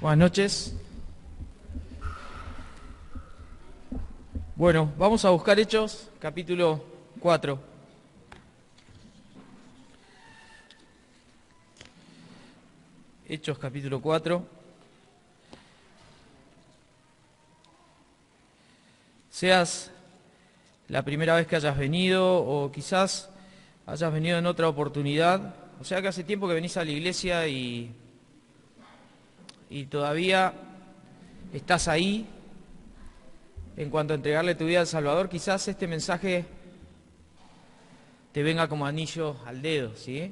Buenas noches. Bueno, vamos a buscar Hechos, capítulo 4. Hechos, capítulo 4. Seas la primera vez que hayas venido o quizás hayas venido en otra oportunidad, o sea que hace tiempo que venís a la iglesia y todavía estás ahí en cuanto a entregarle tu vida al Salvador, quizás este mensaje te venga como anillo al dedo, ¿sí?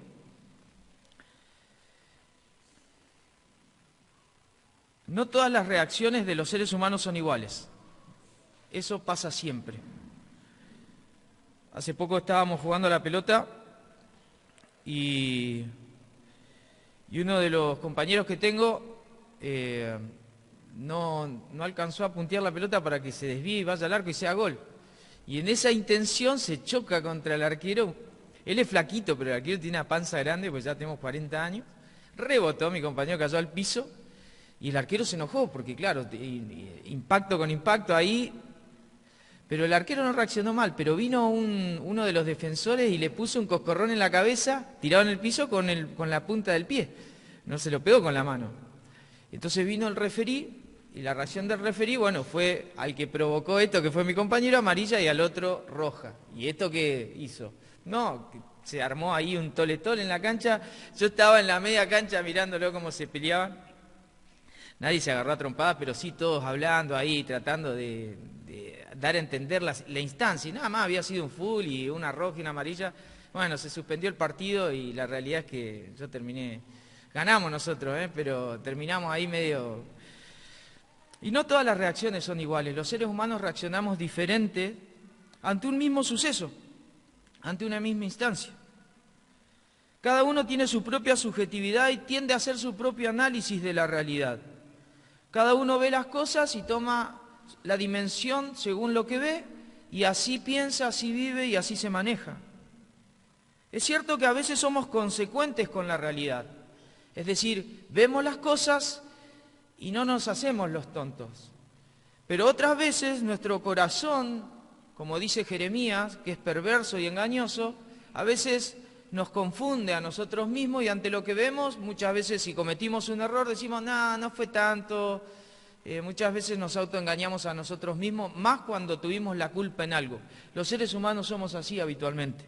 No todas las reacciones de los seres humanos son iguales. Eso pasa siempre. Hace poco estábamos jugando a la pelota y uno de los compañeros que tengo no alcanzó a puntear la pelota para que se desvíe y vaya al arco y sea gol. Y en esa intención se choca contra el arquero. Él es flaquito, pero el arquero tiene una panza grande, pues ya tenemos 40 años. Rebotó, mi compañero cayó al piso y el arquero se enojó, porque claro, impacto con impacto ahí. Pero el arquero no reaccionó mal, pero vino uno de los defensores y le puso un coscorrón en la cabeza, tirado en el piso con la punta del pie. No se lo pegó con la mano. Entonces vino el referí y la reacción del referí, bueno, fue al que provocó esto, que fue mi compañero, amarilla, y al otro roja. ¿Y esto qué hizo? No, se armó ahí un tole-tole en la cancha. Yo estaba en la media cancha mirándolo cómo se peleaban. Nadie se agarró a trompadas, pero sí todos hablando ahí, tratando de dar a entender la instancia. Y nada más había sido un full y una roja y una amarilla. Bueno, se suspendió el partido y la realidad es que yo terminé. Ganamos nosotros, pero terminamos ahí medio. Y no todas las reacciones son iguales. Los seres humanos reaccionamos diferente ante un mismo suceso, ante una misma instancia. Cada uno tiene su propia subjetividad y tiende a hacer su propio análisis de la realidad. Cada uno ve las cosas y toma la dimensión según lo que ve, y así piensa, así vive y así se maneja. Es cierto que a veces somos consecuentes con la realidad. Es decir, vemos las cosas y no nos hacemos los tontos. Pero otras veces nuestro corazón, como dice Jeremías, que es perverso y engañoso, a veces nos confunde a nosotros mismos y ante lo que vemos, muchas veces si cometimos un error decimos, no fue tanto. Muchas veces nos autoengañamos a nosotros mismos, más cuando tuvimos la culpa en algo. Los seres humanos somos así habitualmente.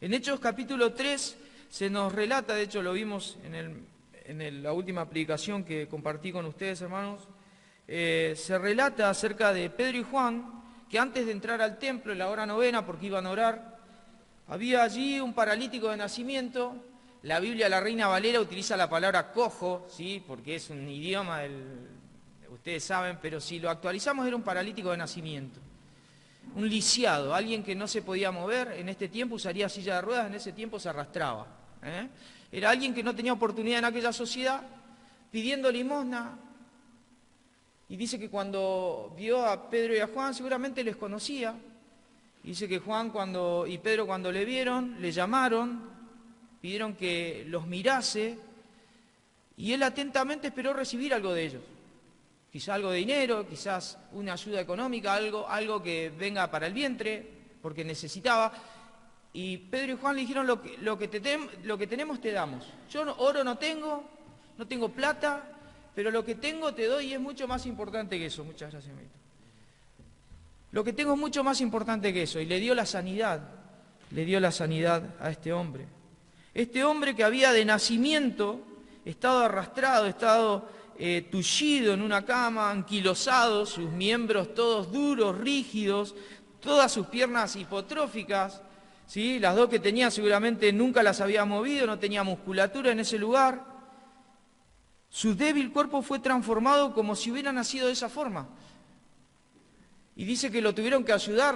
En Hechos capítulo 3 se nos relata, de hecho lo vimos en la última predicación que compartí con ustedes, hermanos, se relata acerca de Pedro y Juan, que antes de entrar al templo en la hora novena, porque iban a orar, había allí un paralítico de nacimiento. La Biblia, la Reina Valera, utiliza la palabra cojo, ¿sí? Porque es un idioma, ustedes saben, pero si lo actualizamos era un paralítico de nacimiento. Un lisiado, alguien que no se podía mover, en este tiempo usaría silla de ruedas, en ese tiempo se arrastraba. Era alguien que no tenía oportunidad en aquella sociedad, pidiendo limosna. Y dice que cuando vio a Pedro y a Juan, seguramente les conocía. Dice que Juan y Pedro cuando le vieron, le llamaron, pidieron que los mirase, y él atentamente esperó recibir algo de ellos. Quizás algo de dinero, quizás una ayuda económica, algo que venga para el vientre, porque necesitaba. Y Pedro y Juan le dijeron, lo que tenemos te damos. Yo oro no tengo plata, pero lo que tengo te doy y es mucho más importante que eso. Muchas gracias, Mito. Lo que tengo es mucho más importante que eso. Y le dio la sanidad a este hombre. Este hombre que había de nacimiento estado arrastrado, estado tullido en una cama, anquilosado, sus miembros todos duros, rígidos, todas sus piernas hipotróficas, ¿sí? Las dos que tenía seguramente nunca las había movido, no tenía musculatura en ese lugar. Su débil cuerpo fue transformado como si hubiera nacido de esa forma. Y dice que lo tuvieron que ayudar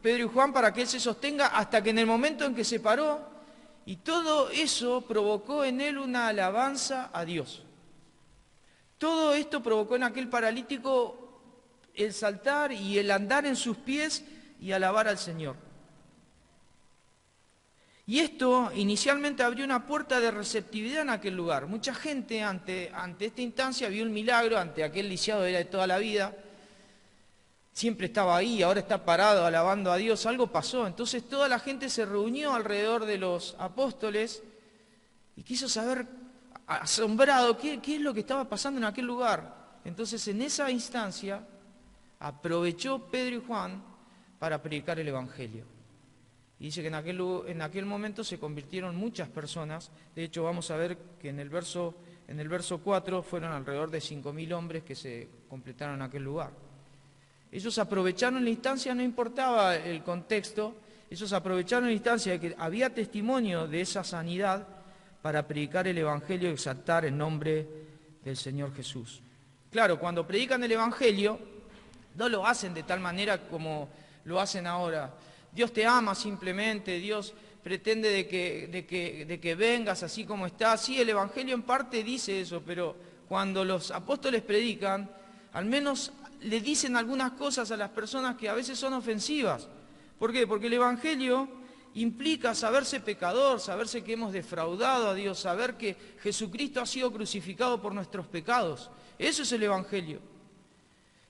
Pedro y Juan para que él se sostenga hasta que en el momento en que se paró, y todo eso provocó en él una alabanza a Dios. Todo esto provocó en aquel paralítico el saltar y el andar en sus pies y alabar al Señor. Y esto inicialmente abrió una puerta de receptividad en aquel lugar. Mucha gente ante esta instancia vio un milagro, ante aquel lisiado era de toda la vida. Siempre estaba ahí, ahora está parado alabando a Dios, algo pasó. Entonces toda la gente se reunió alrededor de los apóstoles y quiso saber, asombrado, qué es lo que estaba pasando en aquel lugar. Entonces en esa instancia aprovechó Pedro y Juan para predicar el Evangelio. Y dice que en aquel momento se convirtieron muchas personas. De hecho vamos a ver que en el verso 4 fueron alrededor de 5.000 hombres que se completaron en aquel lugar. Ellos aprovecharon la instancia, no importaba el contexto, ellos aprovecharon la instancia de que había testimonio de esa sanidad para predicar el Evangelio y exaltar el nombre del Señor Jesús. Claro, cuando predican el Evangelio, no lo hacen de tal manera como lo hacen ahora. Dios te ama simplemente, Dios pretende de que vengas así como estás. Sí, el Evangelio en parte dice eso, pero cuando los apóstoles predican, al menos le dicen algunas cosas a las personas que a veces son ofensivas. ¿Por qué? Porque el Evangelio implica saberse pecador, saberse que hemos defraudado a Dios, saber que Jesucristo ha sido crucificado por nuestros pecados. Eso es el Evangelio.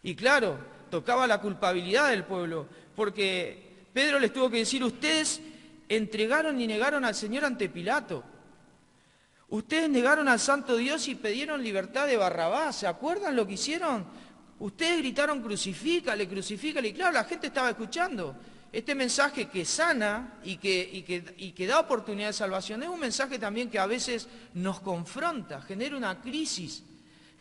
Y claro, tocaba la culpabilidad del pueblo, porque Pedro les tuvo que decir, ustedes entregaron y negaron al Señor ante Pilato. Ustedes negaron al Santo Dios y pidieron libertad de Barrabás. ¿Se acuerdan lo que hicieron? Ustedes gritaron, crucifícale, crucifícale. Y claro, la gente estaba escuchando. Este mensaje que sana y que da oportunidad de salvación es un mensaje también que a veces nos confronta, genera una crisis,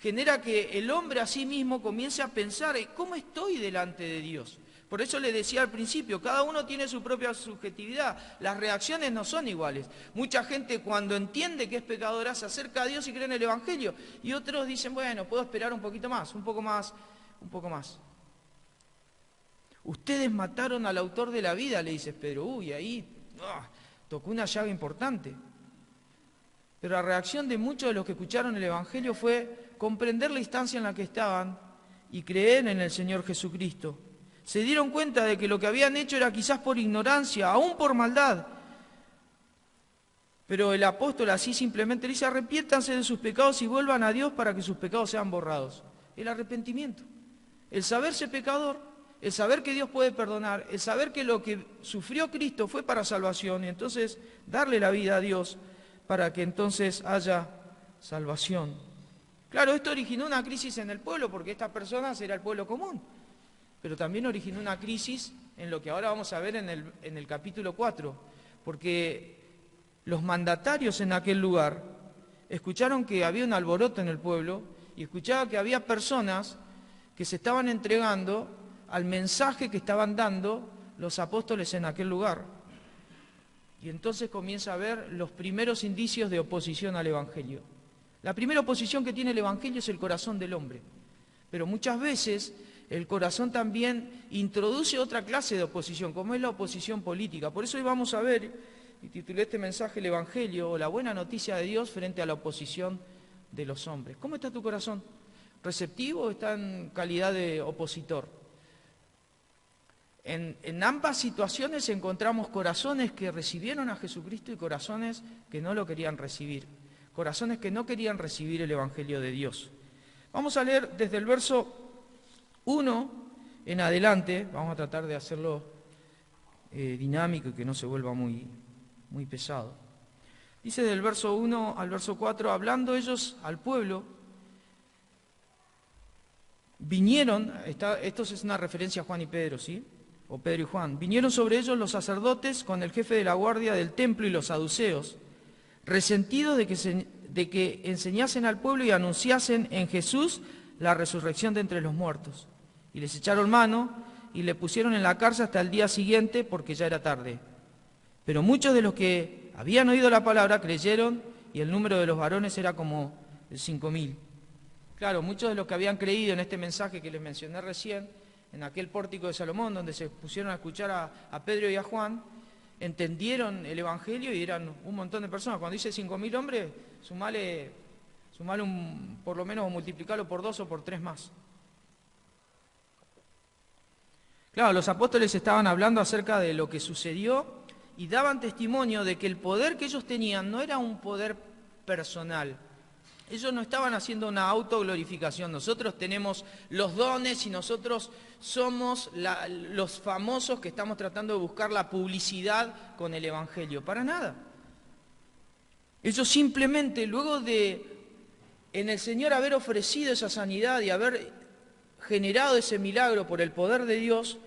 genera que el hombre a sí mismo comience a pensar, ¿cómo estoy delante de Dios? Por eso le decía al principio, cada uno tiene su propia subjetividad, las reacciones no son iguales. Mucha gente cuando entiende que es pecadora se acerca a Dios y cree en el Evangelio, y otros dicen, bueno, puedo esperar un poquito más, un poco más. Ustedes mataron al autor de la vida, le dice Pedro. Uy, ahí tocó una llaga importante. Pero la reacción de muchos de los que escucharon el Evangelio fue comprender la instancia en la que estaban y creer en el Señor Jesucristo. Se dieron cuenta de que lo que habían hecho era quizás por ignorancia, aún por maldad. Pero el apóstol así simplemente le dice, arrepiéntanse de sus pecados y vuelvan a Dios para que sus pecados sean borrados. El arrepentimiento, el saberse pecador, el saber que Dios puede perdonar, el saber que lo que sufrió Cristo fue para salvación y entonces darle la vida a Dios para que entonces haya salvación. Claro, esto originó una crisis en el pueblo porque estas personas era el pueblo común. Pero también originó una crisis en lo que ahora vamos a ver en el capítulo 4, porque los mandatarios en aquel lugar escucharon que había un alboroto en el pueblo y escuchaban que había personas que se estaban entregando al mensaje que estaban dando los apóstoles en aquel lugar. Y entonces comienza a haber los primeros indicios de oposición al Evangelio. La primera oposición que tiene el Evangelio es el corazón del hombre, pero muchas veces el corazón también introduce otra clase de oposición, como es la oposición política. Por eso hoy vamos a ver, y titulé este mensaje, el Evangelio, o la buena noticia de Dios frente a la oposición de los hombres. ¿Cómo está tu corazón? ¿Receptivo o está en calidad de opositor? En ambas situaciones encontramos corazones que recibieron a Jesucristo y corazones que no lo querían recibir. Corazones que no querían recibir el Evangelio de Dios. Vamos a leer desde el verso 1 en adelante, vamos a tratar de hacerlo dinámico y que no se vuelva muy pesado. Dice del verso 1 al verso 4, hablando ellos al pueblo, vinieron, esto es una referencia a Juan y Pedro, ¿sí? O Pedro y Juan, vinieron sobre ellos los sacerdotes con el jefe de la guardia del templo y los saduceos, resentidos de que enseñasen al pueblo y anunciasen en Jesús la resurrección de entre los muertos. Y les echaron mano y le pusieron en la cárcel hasta el día siguiente porque ya era tarde. Pero muchos de los que habían oído la palabra creyeron y el número de los varones era como 5.000. Claro, muchos de los que habían creído en este mensaje que les mencioné recién, en aquel pórtico de Salomón, donde se pusieron a escuchar a Pedro y a Juan, entendieron el Evangelio y eran un montón de personas. Cuando dice 5.000 hombres, sumale por lo menos o multiplicarlo por 2 o por 3 más. Claro, los apóstoles estaban hablando acerca de lo que sucedió y daban testimonio de que el poder que ellos tenían no era un poder personal. Ellos no estaban haciendo una autoglorificación. Nosotros tenemos los dones y nosotros somos los famosos que estamos tratando de buscar la publicidad con el Evangelio. Para nada. Ellos simplemente, luego de en el Señor haber ofrecido esa sanidad y haber generado ese milagro por el poder de Dios,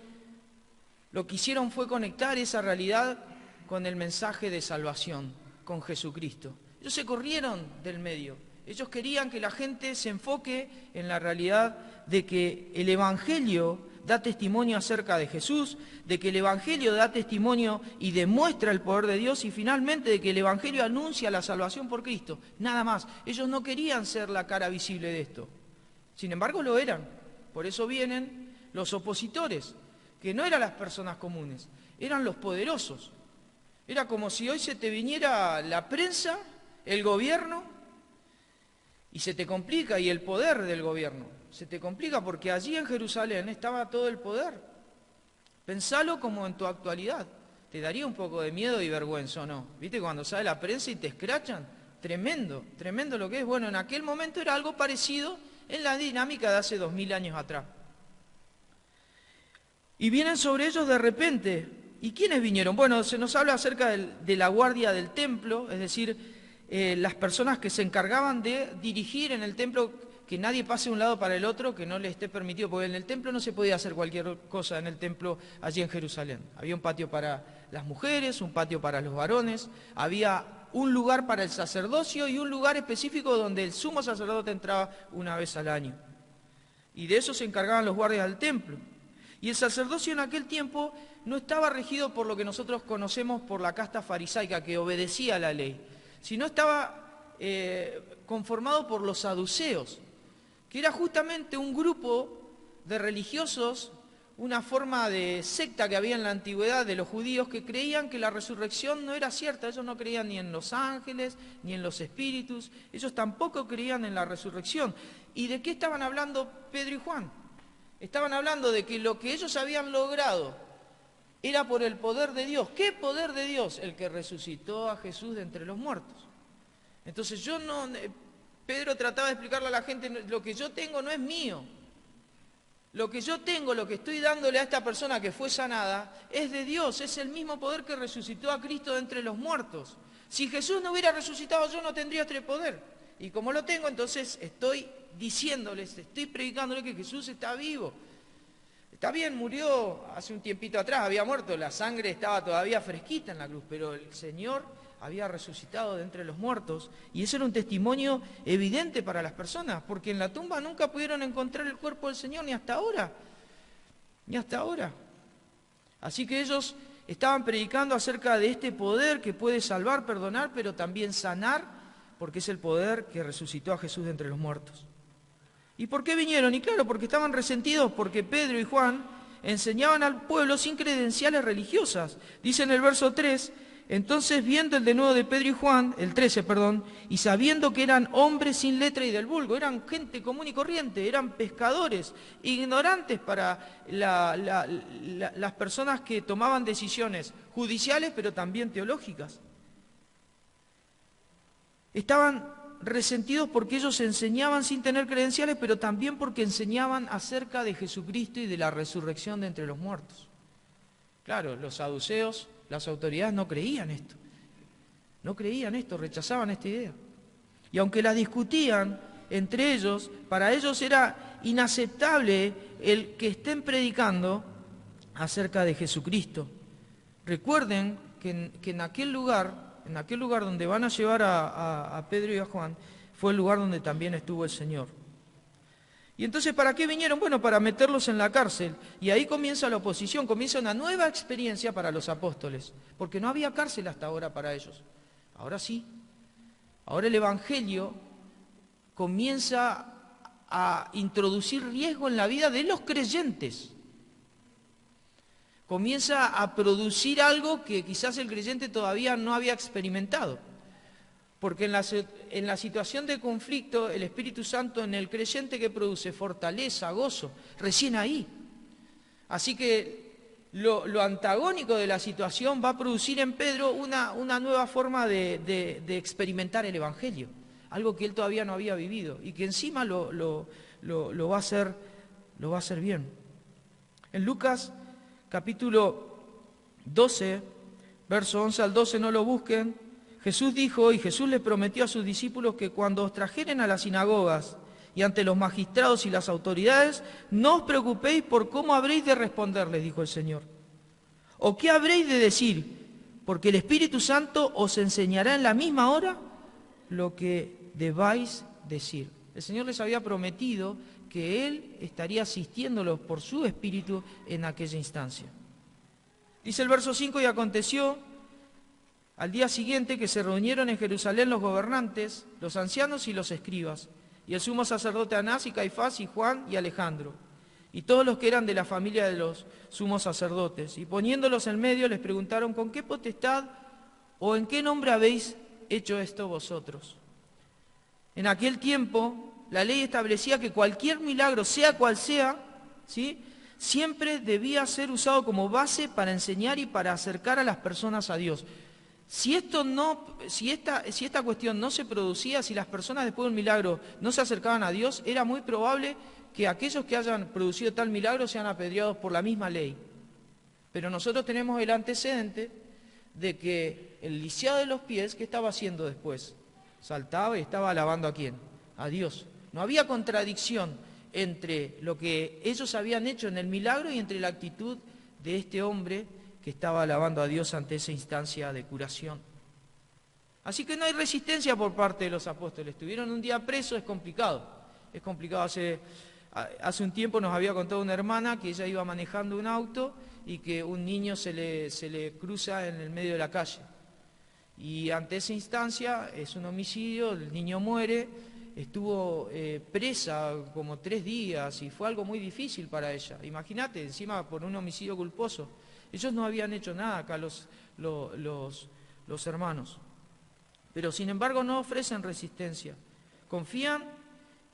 lo que hicieron fue conectar esa realidad con el mensaje de salvación, con Jesucristo. Ellos se corrieron del medio. Ellos querían que la gente se enfoque en la realidad de que el Evangelio da testimonio acerca de Jesús, de que el Evangelio da testimonio y demuestra el poder de Dios, y finalmente de que el Evangelio anuncia la salvación por Cristo. Nada más. Ellos no querían ser la cara visible de esto. Sin embargo, lo eran. Por eso vienen los opositores, que no eran las personas comunes, eran los poderosos. Era como si hoy se te viniera la prensa, el gobierno, y se te complica, y el poder del gobierno. Se te complica porque allí en Jerusalén estaba todo el poder. Pensalo como en tu actualidad. Te daría un poco de miedo y vergüenza, ¿o no? ¿Viste cuando sale la prensa y te escrachan? Tremendo, tremendo lo que es. Bueno, en aquel momento era algo parecido en la dinámica de hace 2000 años atrás. Y vienen sobre ellos de repente. ¿Y quiénes vinieron? Bueno, se nos habla acerca de la guardia del templo, es decir, las personas que se encargaban de dirigir en el templo, que nadie pase de un lado para el otro, que no le esté permitido, porque en el templo no se podía hacer cualquier cosa en el templo allí en Jerusalén. Había un patio para las mujeres, un patio para los varones, había un lugar para el sacerdocio y un lugar específico donde el sumo sacerdote entraba una vez al año. Y de eso se encargaban los guardias del templo. Y el sacerdocio en aquel tiempo no estaba regido por lo que nosotros conocemos por la casta farisaica, que obedecía a la ley, sino estaba conformado por los saduceos, que era justamente un grupo de religiosos, una forma de secta que había en la antigüedad de los judíos, que creían que la resurrección no era cierta. Ellos no creían ni en los ángeles, ni en los espíritus, ellos tampoco creían en la resurrección. ¿Y de qué estaban hablando Pedro y Juan? Estaban hablando de que lo que ellos habían logrado era por el poder de Dios. ¿Qué poder de Dios? El que resucitó a Jesús de entre los muertos. Entonces Pedro trataba de explicarle a la gente, lo que yo tengo no es mío. Lo que yo tengo, lo que estoy dándole a esta persona que fue sanada, es de Dios, es el mismo poder que resucitó a Cristo de entre los muertos. Si Jesús no hubiera resucitado, yo no tendría este poder. Y como lo tengo, entonces estoy diciéndoles, estoy predicándoles que Jesús está vivo. Está bien, murió hace un tiempito atrás, había muerto, la sangre estaba todavía fresquita en la cruz, pero el Señor había resucitado de entre los muertos, y eso era un testimonio evidente para las personas, porque en la tumba nunca pudieron encontrar el cuerpo del Señor, ni hasta ahora. Así que ellos estaban predicando acerca de este poder que puede salvar, perdonar, pero también sanar, porque es el poder que resucitó a Jesús de entre los muertos. ¿Y por qué vinieron? Y claro, porque estaban resentidos, porque Pedro y Juan enseñaban al pueblo sin credenciales religiosas. Dice en el verso 3, entonces viendo el denuedo de Pedro y Juan, el 13, y sabiendo que eran hombres sin letra y del vulgo, eran gente común y corriente, eran pescadores, ignorantes para las personas que tomaban decisiones judiciales, pero también teológicas. Estaban resentidos porque ellos enseñaban sin tener credenciales, pero también porque enseñaban acerca de Jesucristo y de la resurrección de entre los muertos. Claro, los saduceos, las autoridades no creían esto, rechazaban esta idea. Y aunque la discutían entre ellos, para ellos era inaceptable el que estén predicando acerca de Jesucristo. Recuerden que en aquel lugar donde van a llevar a Pedro y a Juan, fue el lugar donde también estuvo el Señor. Y entonces, ¿para qué vinieron? Bueno, para meterlos en la cárcel. Y ahí comienza la oposición, comienza una nueva experiencia para los apóstoles, porque no había cárcel hasta ahora para ellos. Ahora sí. Ahora el Evangelio comienza a introducir riesgo en la vida de los creyentes. Comienza a producir algo que quizás el creyente todavía no había experimentado. Porque en la situación de conflicto, el Espíritu Santo en el creyente, que produce fortaleza, gozo, recién ahí. Así que lo antagónico de la situación va a producir en Pedro una nueva forma de experimentar el Evangelio, algo que él todavía no había vivido y que encima lo va a hacer bien. En Lucas capítulo 12, verso 11 al 12, no lo busquen, Jesús dijo, y Jesús les prometió a sus discípulos que cuando os trajeren a las sinagogas y ante los magistrados y las autoridades, no os preocupéis por cómo habréis de responder, les dijo el Señor. ¿O qué habréis de decir? Porque el Espíritu Santo os enseñará en la misma hora lo que debáis decir. El Señor les había prometido que Él estaría asistiéndolos por su Espíritu en aquella instancia. Dice el verso 5, y aconteció al día siguiente que se reunieron en Jerusalén los gobernantes, los ancianos y los escribas, y el sumo sacerdote Anás y Caifás y Juan y Alejandro, y todos los que eran de la familia de los sumos sacerdotes. Y poniéndolos en medio les preguntaron, ¿con qué potestad o en qué nombre habéis hecho esto vosotros? En aquel tiempo la ley establecía que cualquier milagro, sea cual sea, ¿sí?, siempre debía ser usado como base para enseñar y para acercar a las personas a Dios. Si esta cuestión no se producía, si las personas después de un milagro no se acercaban a Dios, era muy probable que aquellos que hayan producido tal milagro sean apedreados por la misma ley. Pero nosotros tenemos el antecedente de que el lisiado de los pies, ¿qué estaba haciendo después? Saltaba y estaba alabando ¿a quién? A Dios. No había contradicción entre lo que ellos habían hecho en el milagro y entre la actitud de este hombre que estaba alabando a Dios ante esa instancia de curación. Así que no hay resistencia por parte de los apóstoles. Estuvieron un día presos, es complicado. Es complicado. Hace un tiempo nos había contado una hermana que ella iba manejando un auto y que un niño se le cruza en el medio de la calle. Y ante esa instancia es un homicidio, el niño muere. Estuvo presa como 3 días y fue algo muy difícil para ella. Imagínate, encima por un homicidio culposo. Ellos no habían hecho nada acá los hermanos. Pero sin embargo no ofrecen resistencia. Confían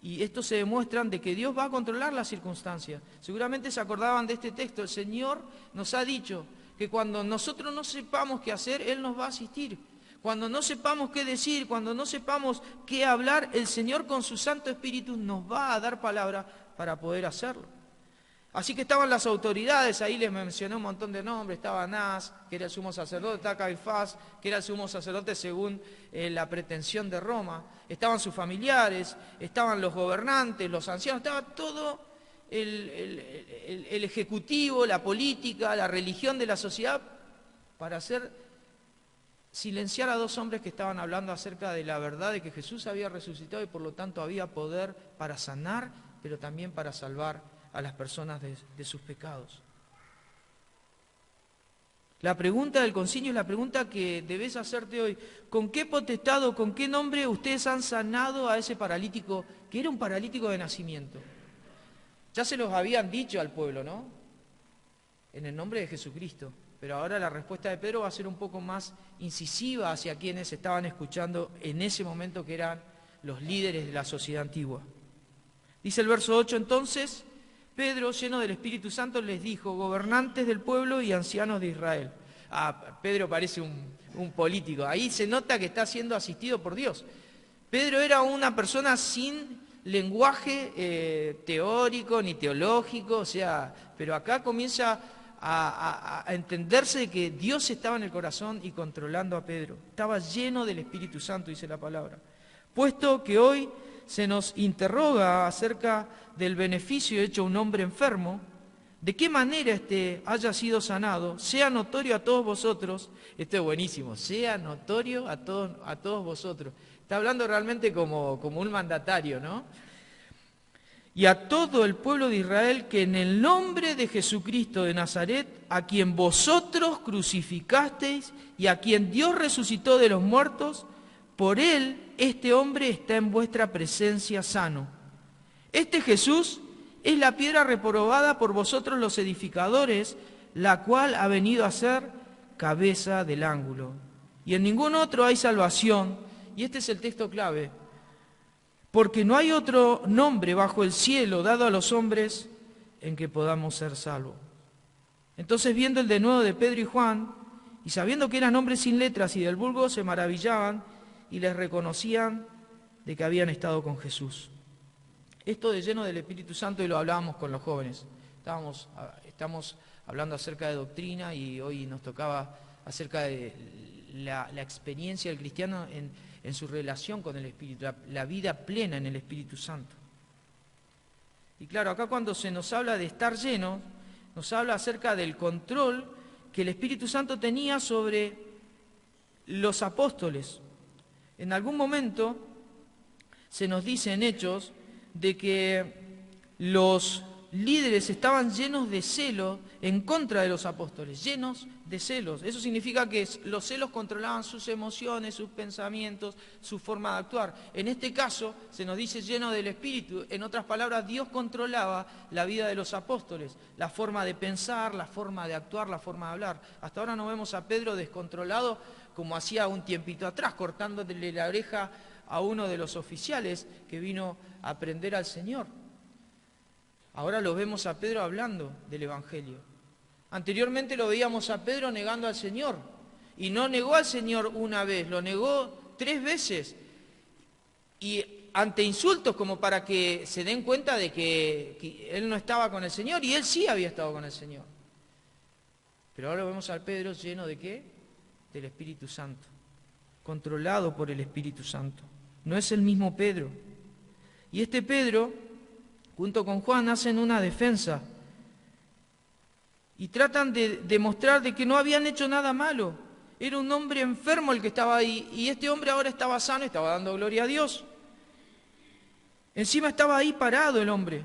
y esto se demuestran de que Dios va a controlar las circunstancias. Seguramente se acordaban de este texto. El Señor nos ha dicho que cuando nosotros no sepamos qué hacer, Él nos va a asistir. Cuando no sepamos qué decir, cuando no sepamos qué hablar, el Señor con su Santo Espíritu nos va a dar palabra para poder hacerlo. Así que estaban las autoridades, ahí les mencioné un montón de nombres, estaba Anás, que era el sumo sacerdote, estaba Caifás, que era el sumo sacerdote según la pretensión de Roma, estaban sus familiares, estaban los gobernantes, los ancianos, estaba todo el ejecutivo, la política, la religión de la sociedad para silenciar a 2 hombres que estaban hablando acerca de la verdad de que Jesús había resucitado y por lo tanto había poder para sanar, pero también para salvar a las personas de sus pecados. La pregunta del concilio es la pregunta que debes hacerte hoy. ¿Con qué potestad o con qué nombre ustedes han sanado a ese paralítico, que era un paralítico de nacimiento? Ya se los habían dicho al pueblo, ¿no? En el nombre de Jesucristo. Pero ahora la respuesta de Pedro va a ser un poco más incisiva hacia quienes estaban escuchando en ese momento, que eran los líderes de la sociedad antigua. Dice el verso 8, entonces Pedro, lleno del Espíritu Santo, les dijo, gobernantes del pueblo y ancianos de Israel. Pedro parece un político. Ahí se nota que está siendo asistido por Dios. Pedro era una persona sin lenguaje teórico ni teológico, pero acá comienza a entenderse de que Dios estaba en el corazón y controlando a Pedro. Estaba lleno del Espíritu Santo, dice la palabra. Puesto que hoy se nos interroga acerca del beneficio hecho a un hombre enfermo, de qué manera éste haya sido sanado, sea notorio a todos vosotros. Esto es buenísimo, sea notorio a todos vosotros. Está hablando realmente como un mandatario, ¿no? Y a todo el pueblo de Israel, que en el nombre de Jesucristo de Nazaret, a quien vosotros crucificasteis y a quien Dios resucitó de los muertos, por él este hombre está en vuestra presencia sano. Este Jesús es la piedra reprobada por vosotros los edificadores, la cual ha venido a ser cabeza del ángulo. Y en ningún otro hay salvación, y este es el texto clave, porque no hay otro nombre bajo el cielo dado a los hombres en que podamos ser salvos. Entonces, viendo el denuedo de Pedro y Juan, y sabiendo que eran hombres sin letras y del vulgo, se maravillaban y les reconocían de que habían estado con Jesús. Esto de lleno del Espíritu Santo, y lo hablábamos con los jóvenes. Estamos hablando acerca de doctrina y hoy nos tocaba acerca de la experiencia del cristiano en su relación con el Espíritu, la vida plena en el Espíritu Santo. Y claro, acá cuando se nos habla de estar llenos, nos habla acerca del control que el Espíritu Santo tenía sobre los apóstoles. En algún momento se nos dice en Hechos de que los líderes estaban llenos de celo en contra de los apóstoles, llenos de celos. Eso significa que los celos controlaban sus emociones, sus pensamientos, su forma de actuar. En este caso se nos dice lleno del Espíritu. En otras palabras, Dios controlaba la vida de los apóstoles, la forma de pensar, la forma de actuar, la forma de hablar. Hasta ahora no vemos a Pedro descontrolado como hacía un tiempito atrás, cortándole la oreja a uno de los oficiales que vino a aprender al Señor. Ahora lo vemos a Pedro hablando del Evangelio. Anteriormente lo veíamos a Pedro negando al Señor. Y no negó al Señor una vez, lo negó 3 veces. Y ante insultos como para que se den cuenta de que él no estaba con el Señor y él sí había estado con el Señor. Pero ahora lo vemos al Pedro lleno de ¿qué? Del Espíritu Santo. Controlado por el Espíritu Santo. No es el mismo Pedro. Y este Pedro, junto con Juan, hacen una defensa y tratan de demostrar de que no habían hecho nada malo. Era un hombre enfermo el que estaba ahí y este hombre ahora estaba sano y estaba dando gloria a Dios. Encima estaba ahí parado el hombre.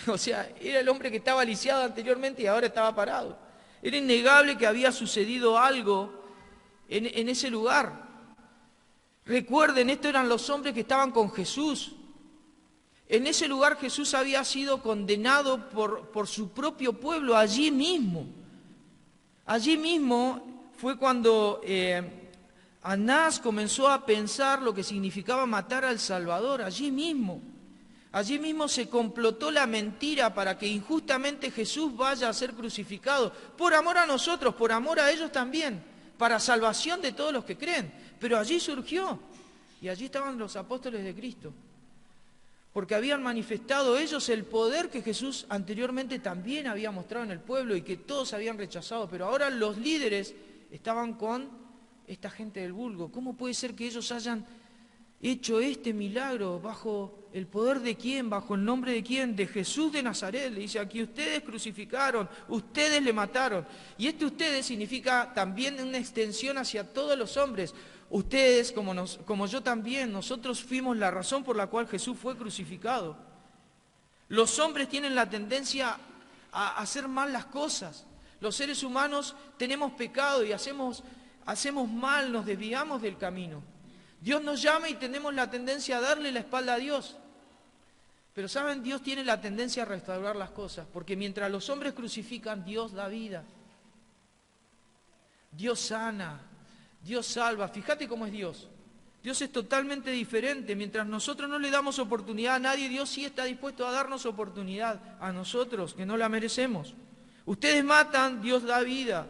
O sea, era el hombre que estaba lisiado anteriormente y ahora estaba parado. Era innegable que había sucedido algo en ese lugar. Recuerden, estos eran los hombres que estaban con Jesús. En ese lugar Jesús había sido condenado por su propio pueblo, allí mismo. Allí mismo fue cuando Anás comenzó a pensar lo que significaba matar al Salvador, allí mismo. Allí mismo se complotó la mentira para que injustamente Jesús vaya a ser crucificado, por amor a nosotros, por amor a ellos también, para salvación de todos los que creen. Pero allí surgió, y allí estaban los apóstoles de Cristo. Porque habían manifestado ellos el poder que Jesús anteriormente también había mostrado en el pueblo y que todos habían rechazado. Pero ahora los líderes estaban con esta gente del vulgo. ¿Cómo puede ser que ellos hayan hecho este milagro bajo el poder de quién, bajo el nombre de quién? De Jesús de Nazaret. Le dice aquí, ustedes crucificaron, ustedes le mataron. Y ustedes significa también una extensión hacia todos los hombres. Ustedes, como yo también, nosotros fuimos la razón por la cual Jesús fue crucificado. Los hombres tienen la tendencia a hacer mal las cosas. Los seres humanos tenemos pecado y hacemos mal, nos desviamos del camino. Dios nos llama y tenemos la tendencia a darle la espalda a Dios. Pero ¿saben? Dios tiene la tendencia a restaurar las cosas, porque mientras los hombres crucifican, Dios da vida. Dios sana. Dios salva. Fíjate cómo es Dios. Dios es totalmente diferente. Mientras nosotros no le damos oportunidad a nadie, Dios sí está dispuesto a darnos oportunidad a nosotros, que no la merecemos. Ustedes matan, Dios da vida.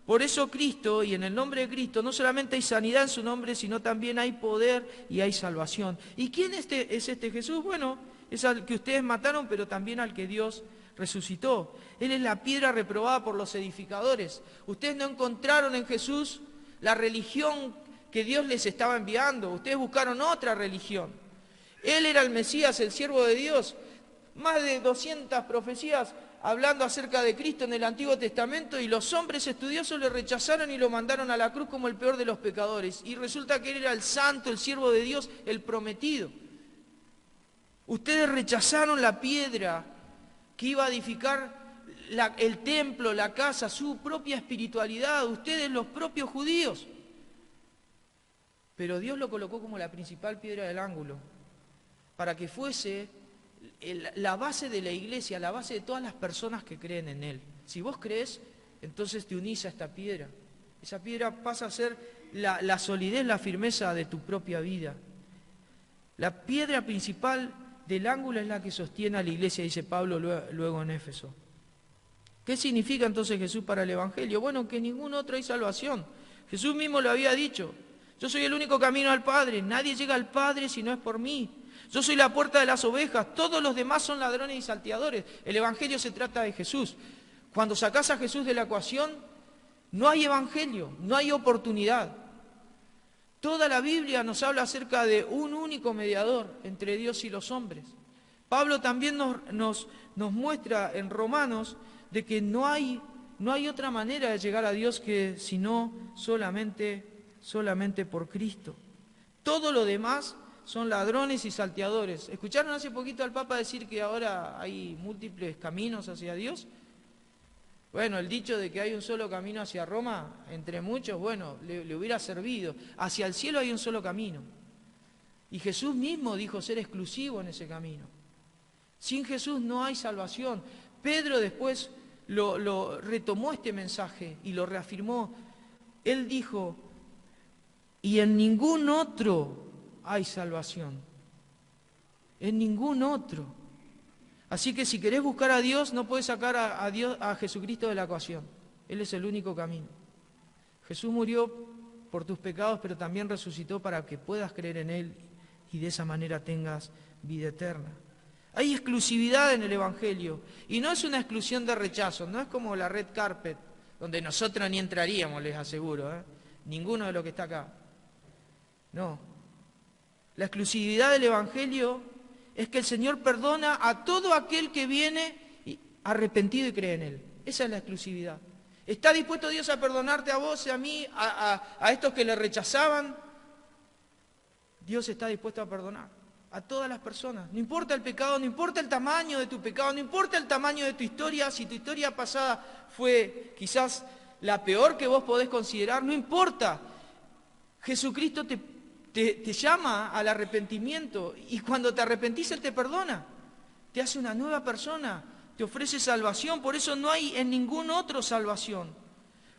Por eso Cristo, y en el nombre de Cristo, no solamente hay sanidad en su nombre, sino también hay poder y hay salvación. ¿Y quién es este Jesús? Bueno, es al que ustedes mataron, pero también al que Dios resucitó. Él es la piedra reprobada por los edificadores. Ustedes no encontraron en Jesús la religión que Dios les estaba enviando. Ustedes buscaron otra religión. Él era el Mesías, el siervo de Dios. Más de 200 profecías hablando acerca de Cristo en el Antiguo Testamento, y los hombres estudiosos le rechazaron y lo mandaron a la cruz como el peor de los pecadores. Y resulta que él era el santo, el siervo de Dios, el prometido. Ustedes rechazaron la piedra que iba a edificar el templo, la casa, su propia espiritualidad, ustedes los propios judíos. Pero Dios lo colocó como la principal piedra del ángulo, para que fuese la base de la iglesia, la base de todas las personas que creen en Él. Si vos crees, entonces te unís a esta piedra. Esa piedra pasa a ser la solidez, la firmeza de tu propia vida. La piedra principal del ángulo es la que sostiene a la iglesia, dice Pablo luego en Éfeso. ¿Qué significa entonces Jesús para el Evangelio? Bueno, que en ningún otro hay salvación. Jesús mismo lo había dicho. Yo soy el único camino al Padre. Nadie llega al Padre si no es por mí. Yo soy la puerta de las ovejas. Todos los demás son ladrones y salteadores. El Evangelio se trata de Jesús. Cuando sacás a Jesús de la ecuación, no hay Evangelio, no hay oportunidad. Toda la Biblia nos habla acerca de un único mediador entre Dios y los hombres. Pablo también nos muestra en Romanos de que no hay otra manera de llegar a Dios que sino solamente por Cristo. Todo lo demás son ladrones y salteadores. ¿Escucharon hace poquito al Papa decir que ahora hay múltiples caminos hacia Dios? Bueno, el dicho de que hay un solo camino hacia Roma, entre muchos, bueno, le hubiera servido. Hacia el cielo hay un solo camino. Y Jesús mismo dijo ser exclusivo en ese camino. Sin Jesús no hay salvación. Pedro después lo retomó este mensaje y lo reafirmó. Él dijo, y en ningún otro hay salvación. En ningún otro. Así que si querés buscar a Dios, no puedes sacar a Jesucristo de la ecuación. Él es el único camino. Jesús murió por tus pecados, pero también resucitó para que puedas creer en Él y de esa manera tengas vida eterna. Hay exclusividad en el Evangelio y no es una exclusión de rechazo, no es como la red carpet, donde nosotros ni entraríamos, les aseguro, ninguno de los que está acá. No. La exclusividad del Evangelio es que el Señor perdona a todo aquel que viene arrepentido y cree en Él. Esa es la exclusividad. ¿Está dispuesto Dios a perdonarte a vos y a mí, a estos que le rechazaban? Dios está dispuesto a perdonar a todas las personas. No importa el pecado, no importa el tamaño de tu pecado, no importa el tamaño de tu historia, si tu historia pasada fue quizás la peor que vos podés considerar, no importa. Jesucristo te llama al arrepentimiento y cuando te arrepentís Él te perdona, te hace una nueva persona, te ofrece salvación. Por eso no hay en ningún otro salvación,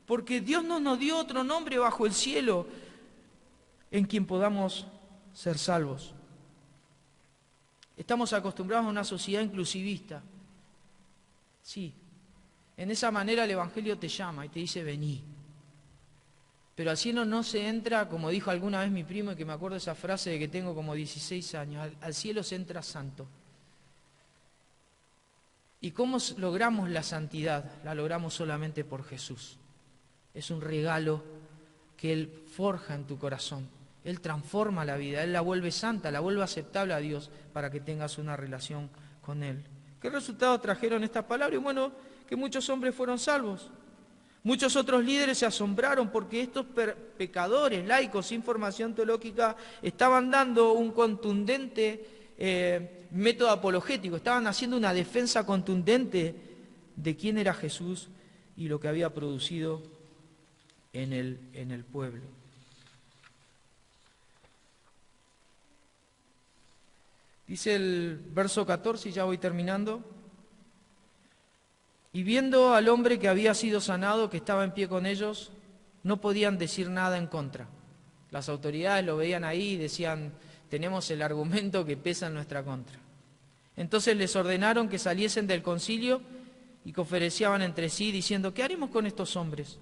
porque Dios no nos dio otro nombre bajo el cielo en quien podamos ser salvos. Estamos acostumbrados a una sociedad inclusivista. Sí, en esa manera el Evangelio te llama y te dice vení. Pero al cielo no se entra, como dijo alguna vez mi primo, y que me acuerdo esa frase de que tengo como 16 años, al cielo se entra santo. ¿Y cómo logramos la santidad? La logramos solamente por Jesús. Es un regalo que Él forja en tu corazón. Él transforma la vida, Él la vuelve santa, la vuelve aceptable a Dios para que tengas una relación con Él. ¿Qué resultados trajeron estas palabras? Bueno, que muchos hombres fueron salvos. Muchos otros líderes se asombraron porque estos pecadores, laicos, sin formación teológica, estaban dando un contundente método apologético, estaban haciendo una defensa contundente de quién era Jesús y lo que había producido en el pueblo. Dice el verso 14, y ya voy terminando. Y viendo al hombre que había sido sanado, que estaba en pie con ellos, no podían decir nada en contra. Las autoridades lo veían ahí y decían, tenemos el argumento que pesa en nuestra contra. Entonces les ordenaron que saliesen del concilio y conferenciaban entre sí, diciendo, ¿qué haremos con estos hombres?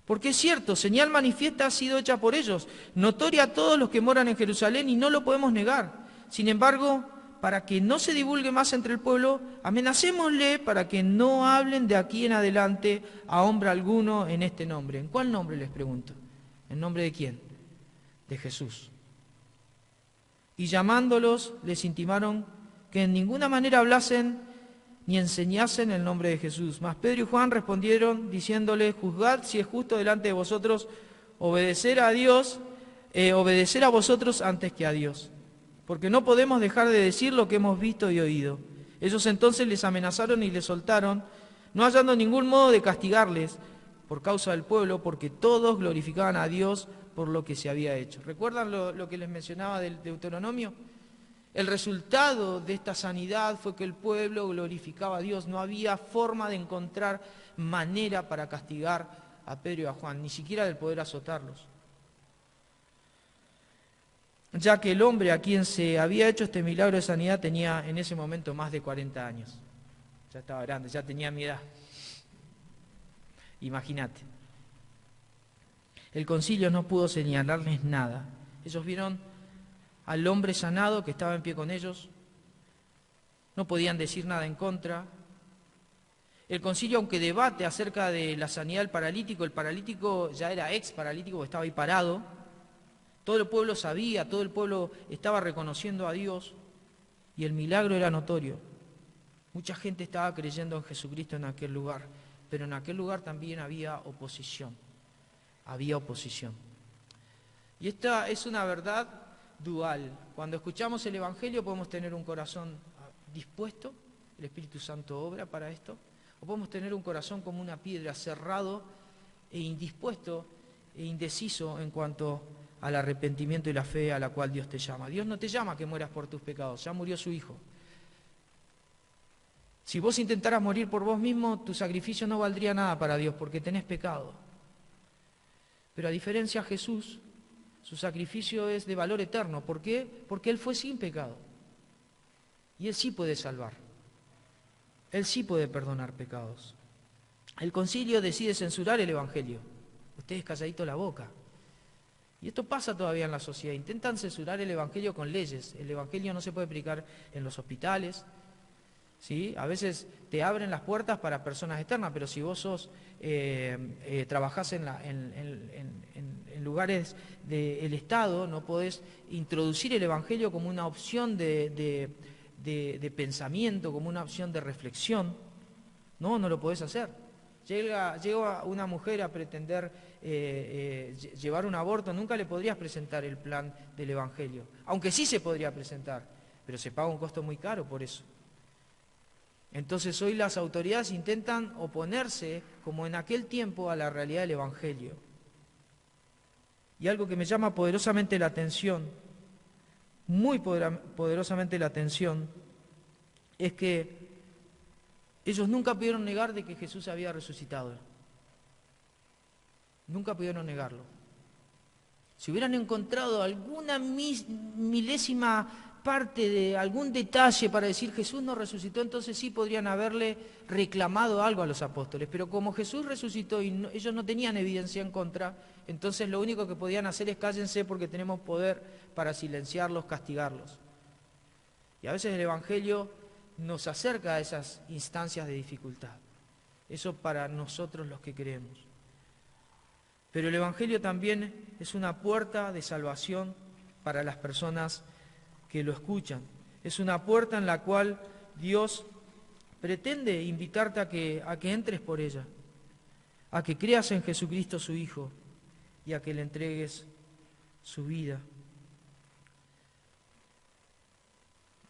Porque es cierto, señal manifiesta ha sido hecha por ellos, notoria a todos los que moran en Jerusalén, y no lo podemos negar. Sin embargo, para que no se divulgue más entre el pueblo, amenacémosle para que no hablen de aquí en adelante a hombre alguno en este nombre. ¿En cuál nombre, les pregunto? ¿En nombre de quién? De Jesús. Y llamándolos, les intimaron que en ninguna manera hablasen ni enseñasen el nombre de Jesús. Mas Pedro y Juan respondieron diciéndole, juzgad si es justo delante de vosotros obedecer a Dios, obedecer a vosotros antes que a Dios. Porque no podemos dejar de decir lo que hemos visto y oído. Ellos entonces les amenazaron y les soltaron, no hallando ningún modo de castigarles por causa del pueblo, porque todos glorificaban a Dios por lo que se había hecho. ¿Recuerdan lo que les mencionaba del Deuteronomio? El resultado de esta sanidad fue que el pueblo glorificaba a Dios. No había forma de encontrar manera para castigar a Pedro y a Juan, ni siquiera del poder azotarlos. Ya que el hombre a quien se había hecho este milagro de sanidad tenía en ese momento más de 40 años. Ya estaba grande, ya tenía mi edad. Imagínate. El concilio no pudo señalarles nada. Ellos vieron al hombre sanado que estaba en pie con ellos, no podían decir nada en contra. El concilio, aunque debate acerca de la sanidad del paralítico, el paralítico ya era ex paralítico, estaba ahí parado. Todo el pueblo sabía, todo el pueblo estaba reconociendo a Dios y el milagro era notorio. Mucha gente estaba creyendo en Jesucristo en aquel lugar, pero en aquel lugar también había oposición. Había oposición. Y esta es una verdad dual. Cuando escuchamos el Evangelio podemos tener un corazón dispuesto, el Espíritu Santo obra para esto, o podemos tener un corazón como una piedra, cerrado e indispuesto e indeciso en cuanto al arrepentimiento y la fe a la cual Dios te llama. Dios no te llama a que mueras por tus pecados, ya murió su Hijo. Si vos intentaras morir por vos mismo, tu sacrificio no valdría nada para Dios porque tenés pecado. Pero a diferencia de Jesús, su sacrificio es de valor eterno. ¿Por qué? Porque Él fue sin pecado. Y Él sí puede salvar. Él sí puede perdonar pecados. El concilio decide censurar el Evangelio. Ustedes calladito la boca. Y esto pasa todavía en la sociedad. Intentan censurar el Evangelio con leyes. El Evangelio no se puede predicar en los hospitales, ¿sí? A veces te abren las puertas para personas externas, pero si vos trabajás en lugares del Estado, no podés introducir el Evangelio como una opción de pensamiento, como una opción de reflexión. No lo podés hacer. Llega una mujer a pretender llevar un aborto, nunca le podrías presentar el plan del Evangelio, aunque sí se podría presentar, pero se paga un costo muy caro por eso. Entonces hoy las autoridades intentan oponerse, como en aquel tiempo, a la realidad del Evangelio. Y algo que me llama poderosamente la atención, muy poderosamente la atención, es que ellos nunca pudieron negar de que Jesús había resucitado. Nunca pudieron negarlo. Si hubieran encontrado alguna milésima parte de algún detalle para decir Jesús no resucitó, entonces sí podrían haberle reclamado algo a los apóstoles. Pero como Jesús resucitó y ellos no tenían evidencia en contra, entonces lo único que podían hacer es cállense porque tenemos poder para silenciarlos, castigarlos. Y a veces el Evangelio nos acerca a esas instancias de dificultad. Eso para nosotros los que creemos. Pero el Evangelio también es una puerta de salvación para las personas que lo escuchan. Es una puerta en la cual Dios pretende invitarte a que entres por ella, a que creas en Jesucristo su Hijo y a que le entregues su vida.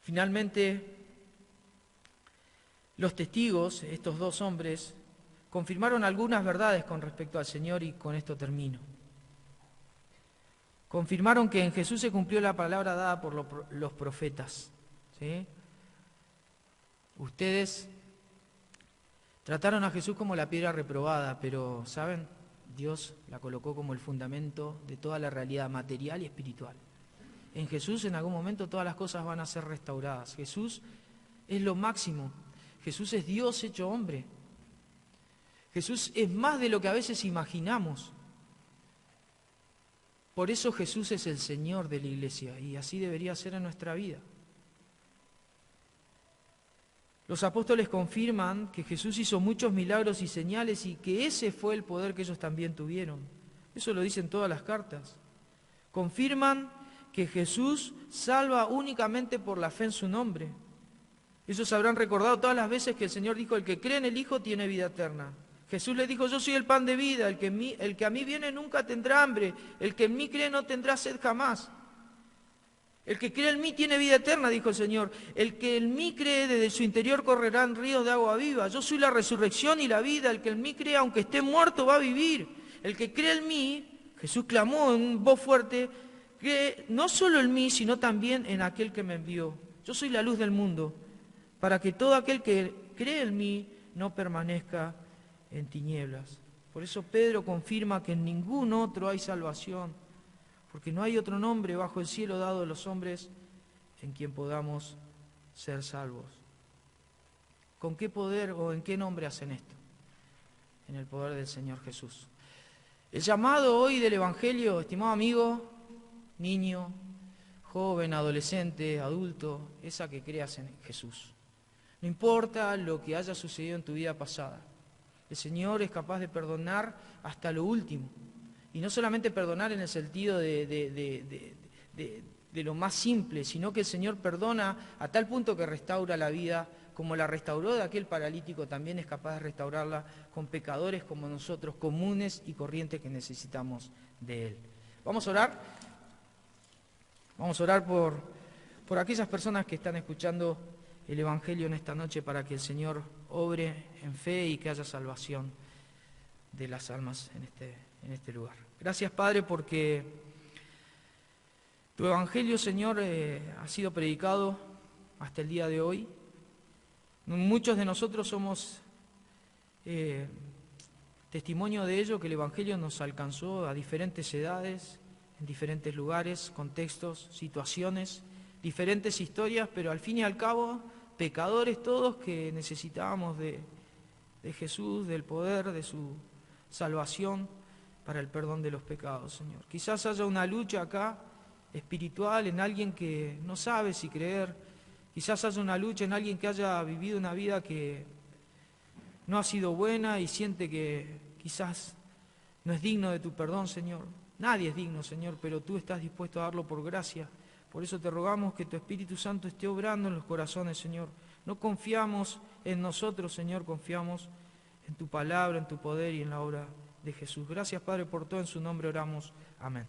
Finalmente, los testigos, estos dos hombres, confirmaron algunas verdades con respecto al Señor y con esto termino. Confirmaron que en Jesús se cumplió la palabra dada por los profetas, ¿sí? Ustedes trataron a Jesús como la piedra reprobada, pero, ¿saben? Dios la colocó como el fundamento de toda la realidad material y espiritual. En Jesús en algún momento todas las cosas van a ser restauradas. Jesús es lo máximo. Jesús es Dios hecho hombre. Jesús es más de lo que a veces imaginamos. Por eso Jesús es el Señor de la iglesia y así debería ser en nuestra vida. Los apóstoles confirman que Jesús hizo muchos milagros y señales y que ese fue el poder que ellos también tuvieron. Eso lo dicen todas las cartas. Confirman que Jesús salva únicamente por la fe en su nombre. Ellos habrán recordado todas las veces que el Señor dijo, el que cree en el Hijo tiene vida eterna. Jesús les dijo, yo soy el pan de vida, el que a mí viene nunca tendrá hambre, el que en mí cree no tendrá sed jamás. El que cree en mí tiene vida eterna, dijo el Señor. El que en mí cree, desde su interior correrán ríos de agua viva. Yo soy la resurrección y la vida. El que en mí cree, aunque esté muerto, va a vivir. El que cree en mí, Jesús clamó en voz fuerte, cree no solo en mí, sino también en aquel que me envió. Yo soy la luz del mundo, para que todo aquel que cree en mí no permanezca en tinieblas. Por eso Pedro confirma que en ningún otro hay salvación, porque no hay otro nombre bajo el cielo dado a los hombres en quien podamos ser salvos. ¿Con qué poder o en qué nombre hacen esto? en el poder del Señor Jesús. El llamado hoy del Evangelio, estimado amigo, niño, joven, adolescente, adulto, es a que creas en Jesús. No importa lo que haya sucedido en tu vida pasada, el Señor es capaz de perdonar hasta lo último. Y no solamente perdonar en el sentido de lo más simple, sino que el Señor perdona a tal punto que restaura la vida, como la restauró de aquel paralítico, también es capaz de restaurarla con pecadores como nosotros, comunes y corrientes que necesitamos de Él. Vamos a orar. Vamos a orar por aquellas personas que están escuchando el Evangelio en esta noche, para que el Señor obre en fe y que haya salvación de las almas en este lugar. Gracias, Padre, porque tu Evangelio, Señor, ha sido predicado hasta el día de hoy. Muchos de nosotros somos testimonio de ello, que el Evangelio nos alcanzó a diferentes edades, en diferentes lugares, contextos, situaciones, diferentes historias, pero al fin y al cabo, pecadores todos que necesitábamos de Jesús, del poder, de su salvación para el perdón de los pecados, Señor. Quizás haya una lucha acá espiritual en alguien que no sabe si creer, quizás haya una lucha en alguien que haya vivido una vida que no ha sido buena y siente que quizás no es digno de tu perdón, Señor. Nadie es digno, Señor, pero tú estás dispuesto a darlo por gracia. Por eso te rogamos que tu Espíritu Santo esté obrando en los corazones, Señor. No confiamos en nosotros, Señor, confiamos en tu palabra, en tu poder y en la obra de Jesús. Gracias, Padre, por todo. En su nombre oramos. Amén.